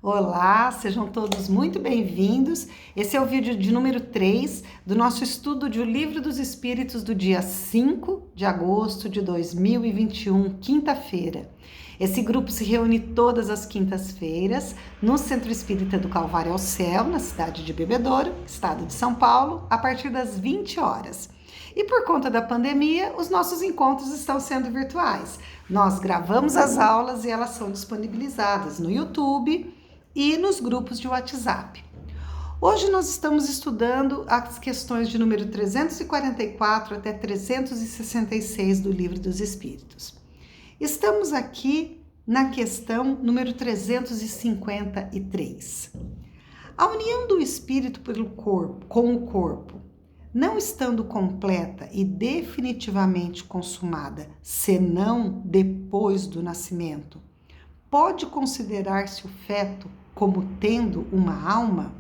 Olá, sejam todos muito bem-vindos. Esse é o vídeo de número 3 do nosso estudo de O Livro dos Espíritos do dia 5 de agosto de 2021, quinta-feira. Esse grupo se reúne todas as quintas-feiras no Centro Espírita do Calvário ao Céu, na cidade de Bebedouro, estado de São Paulo, a partir das 20 horas. E por conta da pandemia, os nossos encontros estão sendo virtuais. Nós gravamos as aulas e elas são disponibilizadas no YouTube e nos grupos de WhatsApp. Hoje nós estamos estudando as questões de número 344 até 366 do Livro dos Espíritos. Estamos aqui na questão número 353. A união do espírito com o corpo, não estando completa e definitivamente consumada, senão depois do nascimento, pode considerar-se o feto como tendo uma alma?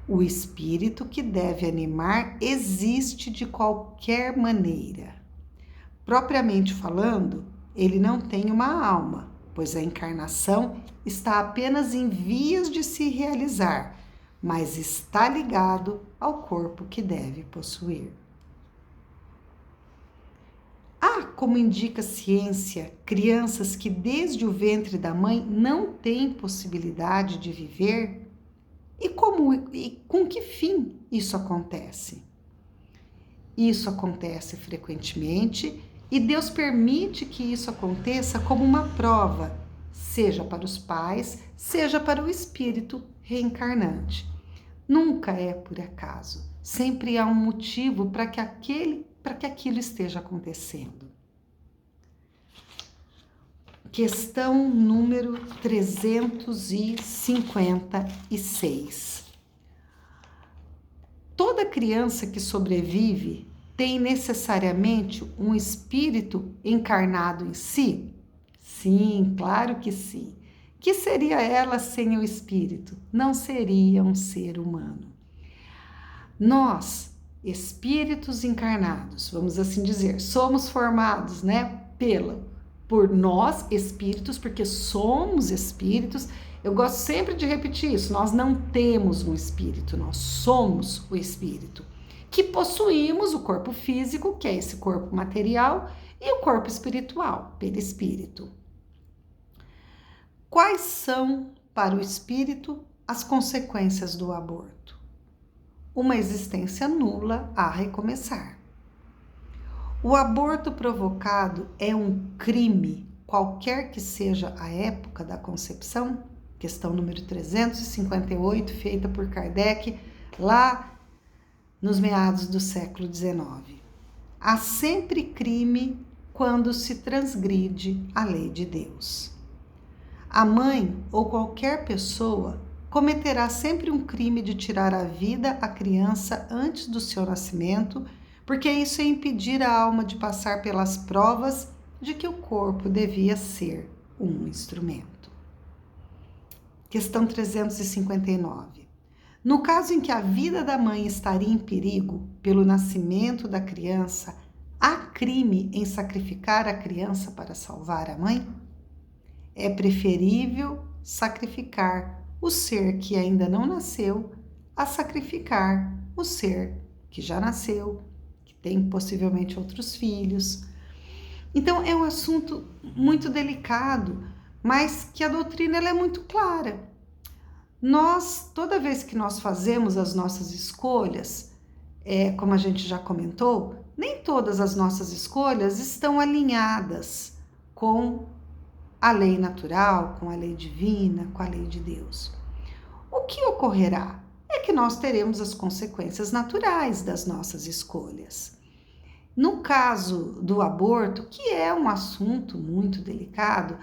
O espírito que deve animar existe de qualquer maneira. Propriamente falando, ele não tem uma alma, pois a encarnação está apenas em vias de se realizar, mas está ligado ao corpo que deve possuir. Há, como indica a ciência, crianças que desde o ventre da mãe não têm possibilidade de viver? E com que fim isso acontece? Isso acontece frequentemente e Deus permite que isso aconteça como uma prova, seja para os pais, seja para o espírito reencarnante. Nunca é por acaso, sempre há um motivo para que aquilo esteja acontecendo. Questão número 356. Toda criança que sobrevive tem necessariamente um espírito encarnado em si? Sim, claro que sim. Que seria ela sem o espírito? Não seria um ser humano. Nós, espíritos encarnados, vamos assim dizer, somos formados, por nós, espíritos, porque somos espíritos. Eu gosto sempre de repetir isso, nós não temos um espírito, nós somos o espírito, que possuímos o corpo físico, que é esse corpo material, e o corpo espiritual, perispírito. Quais são, para o espírito, as consequências do aborto? Uma existência nula a recomeçar. O aborto provocado é um crime, qualquer que seja a época da concepção? Questão número 358, feita por Kardec, lá nos meados do século XIX. Há sempre crime quando se transgride a lei de Deus. A mãe ou qualquer pessoa cometerá sempre um crime de tirar a vida à criança antes do seu nascimento, porque isso é impedir a alma de passar pelas provas de que o corpo devia ser um instrumento. Questão 359. No caso em que a vida da mãe estaria em perigo pelo nascimento da criança, há crime em sacrificar a criança para salvar a mãe? É preferível sacrificar o ser que ainda não nasceu a sacrificar o ser que já nasceu, que tem possivelmente outros filhos. Então é um assunto muito delicado, mas que a doutrina ela é muito clara. Toda vez que nós fazemos as nossas escolhas, como a gente já comentou, nem todas as nossas escolhas estão alinhadas com a lei natural, com a lei divina, com a lei de Deus. O que ocorrerá é que nós teremos as consequências naturais das nossas escolhas. No caso do aborto, que é um assunto muito delicado,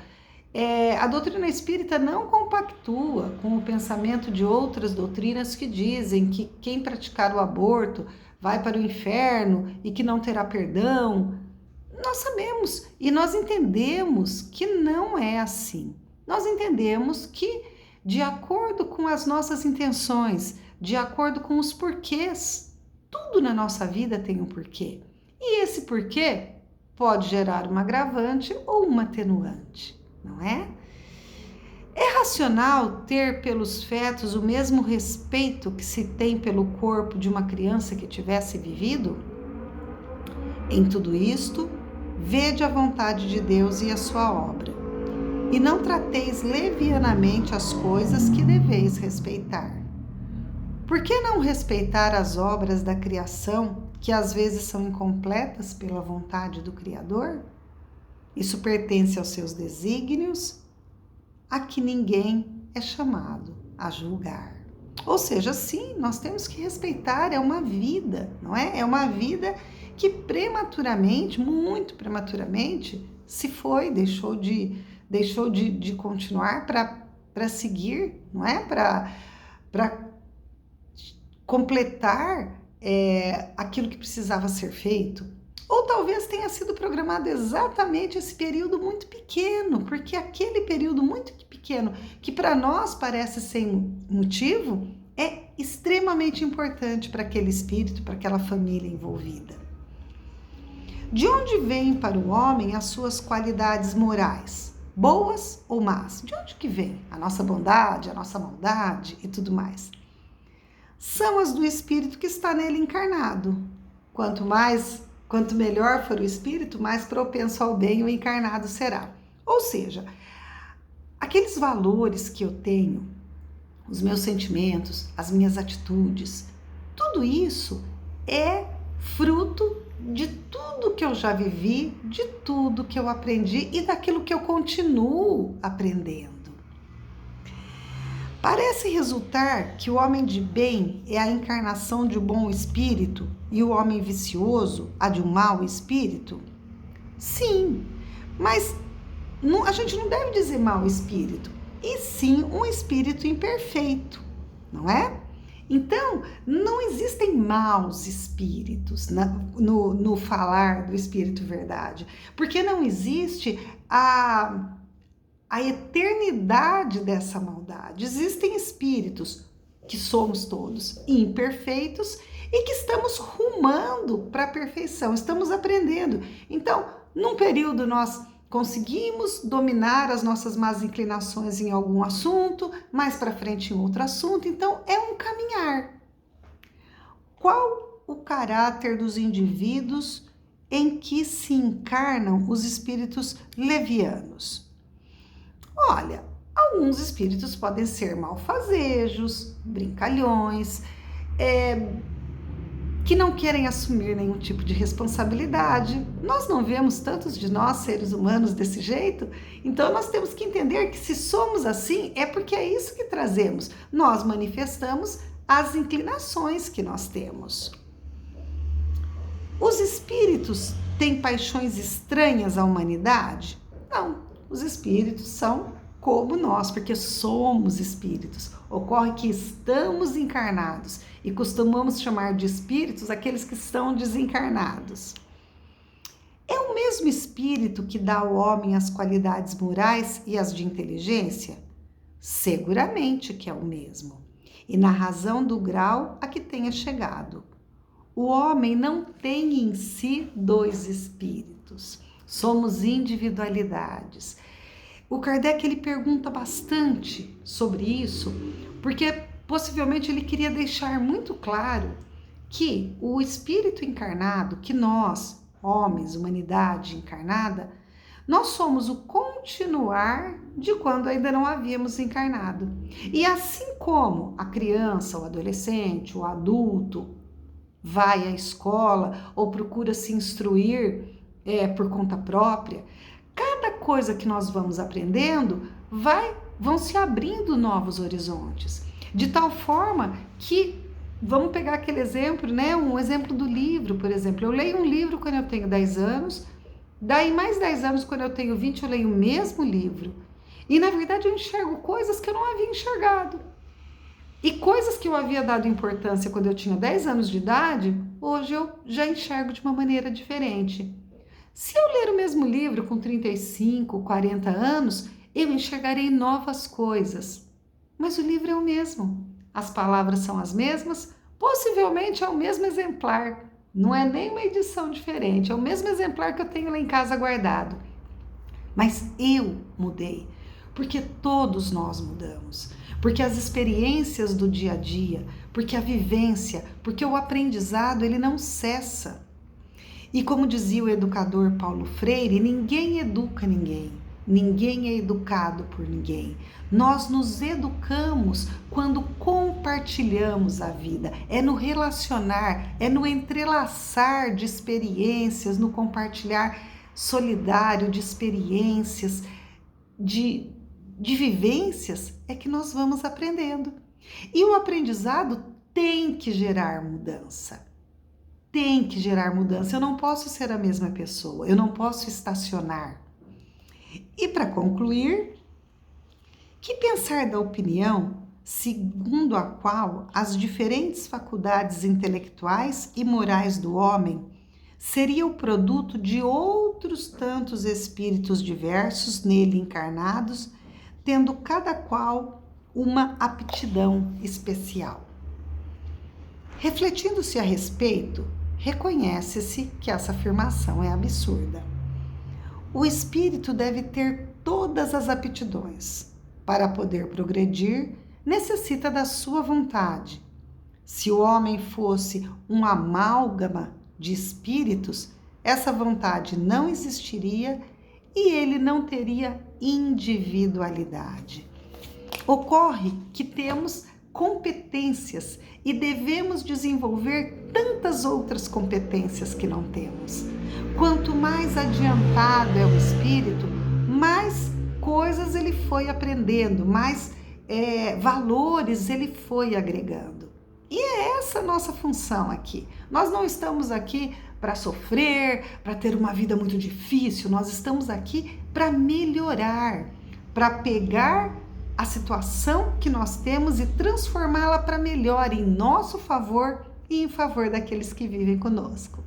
a doutrina espírita não compactua com o pensamento de outras doutrinas que dizem que quem praticar o aborto vai para o inferno e que não terá perdão. Nós sabemos e nós entendemos que não é assim. Nós entendemos que, de acordo com as nossas intenções, de acordo com os porquês, tudo na nossa vida tem um porquê. E esse porquê pode gerar um agravante ou uma atenuante, não é? É racional ter pelos fetos o mesmo respeito que se tem pelo corpo de uma criança que tivesse vivido? Em tudo isto, vede a vontade de Deus e a sua obra, e não trateis levianamente as coisas que deveis respeitar. Por que não respeitar as obras da criação, que às vezes são incompletas pela vontade do Criador? Isso pertence aos seus desígnios, a que ninguém é chamado a julgar. Ou seja, sim, nós temos que respeitar, é uma vida, não é? É uma vida que prematuramente, muito prematuramente, se foi, deixou de continuar para seguir, não é? Para completar aquilo que precisava ser feito. Ou talvez tenha sido programado exatamente esse período muito pequeno, porque aquele período muito pequeno, que para nós parece sem motivo, é extremamente importante para aquele espírito, para aquela família envolvida. De onde vêm para o homem as suas qualidades morais? Boas ou más? De onde que vem a nossa bondade, a nossa maldade e tudo mais? São as do espírito que está nele encarnado. Quanto melhor for o espírito, mais propenso ao bem o encarnado será. Ou seja, aqueles valores que eu tenho, os meus sentimentos, as minhas atitudes, tudo isso é fruto de tudo que eu já vivi, de tudo que eu aprendi e daquilo que eu continuo aprendendo. Parece resultar que o homem de bem é a encarnação de um bom espírito e o homem vicioso a de um mau espírito? Sim, mas a gente não deve dizer mau espírito, e sim um espírito imperfeito, não é? Então, não existem maus espíritos no falar do Espírito Verdade, porque não existe a eternidade dessa maldade. Existem espíritos, que somos todos imperfeitos e que estamos rumando para a perfeição, estamos aprendendo. Então, num período nós conseguimos dominar as nossas más inclinações em algum assunto, mais para frente em outro assunto, então é um caminhar. Qual o caráter dos indivíduos em que se encarnam os espíritos levianos? Olha, alguns espíritos podem ser malfazejos, brincalhões, que não querem assumir nenhum tipo de responsabilidade. Nós não vemos tantos de nós, seres humanos, desse jeito, então nós temos que entender que se somos assim, é porque é isso que trazemos. Nós manifestamos as inclinações que nós temos. Os espíritos têm paixões estranhas à humanidade? Não, os espíritos são como nós, porque somos espíritos. Ocorre que estamos encarnados e costumamos chamar de espíritos aqueles que estão desencarnados. É o mesmo espírito que dá ao homem as qualidades morais e as de inteligência? Seguramente que é o mesmo, e na razão do grau a que tenha chegado. O homem não tem em si dois espíritos, somos individualidades. O Kardec ele pergunta bastante sobre isso, porque possivelmente ele queria deixar muito claro que o espírito encarnado, que nós, homens, humanidade encarnada, nós somos o continuar de quando ainda não havíamos encarnado. E assim como a criança, o adolescente, o adulto vai à escola ou procura se instruir por conta própria, cada coisa que nós vamos aprendendo vão se abrindo novos horizontes, de tal forma que, vamos pegar aquele exemplo, né? Um exemplo do livro, por exemplo, eu leio um livro quando eu tenho 10 anos, daí mais 10 anos quando eu tenho 20 eu leio o mesmo livro, e na verdade eu enxergo coisas que eu não havia enxergado, e coisas que eu havia dado importância quando eu tinha 10 anos de idade, hoje eu já enxergo de uma maneira diferente. Se eu ler o mesmo livro com 35, 40 anos, eu enxergarei novas coisas. Mas o livro é o mesmo. As palavras são as mesmas, possivelmente é o mesmo exemplar. Não é nem uma edição diferente, é o mesmo exemplar que eu tenho lá em casa guardado. Mas eu mudei. Porque todos nós mudamos. Porque as experiências do dia a dia, porque a vivência, porque o aprendizado, ele não cessa. E como dizia o educador Paulo Freire, ninguém educa ninguém. Ninguém é educado por ninguém. Nós nos educamos quando compartilhamos a vida. É no relacionar, é no entrelaçar de experiências, no compartilhar solidário de experiências, de vivências, é que nós vamos aprendendo. E o aprendizado tem que gerar mudança. Tem que gerar mudança. Eu não posso ser a mesma pessoa, eu não posso estacionar. E para concluir, que pensar da opinião segundo a qual as diferentes faculdades intelectuais e morais do homem seria o produto de outros tantos espíritos diversos nele encarnados, tendo cada qual uma aptidão especial. Refletindo-se a respeito, reconhece-se que essa afirmação é absurda. O espírito deve ter todas as aptidões. Para poder progredir, necessita da sua vontade. Se o homem fosse um amálgama de espíritos, essa vontade não existiria e ele não teria individualidade. Ocorre que temos competências e devemos desenvolver tantas outras competências que não temos. Quanto mais adiantado é o espírito, mais coisas ele foi aprendendo, mais valores ele foi agregando. E é essa a nossa função aqui. Nós não estamos aqui para sofrer, para ter uma vida muito difícil, nós estamos aqui para melhorar, para pegar a situação que nós temos e transformá-la para melhor em nosso favor e em favor daqueles que vivem conosco.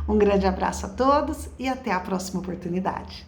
Um grande abraço a todos e até a próxima oportunidade.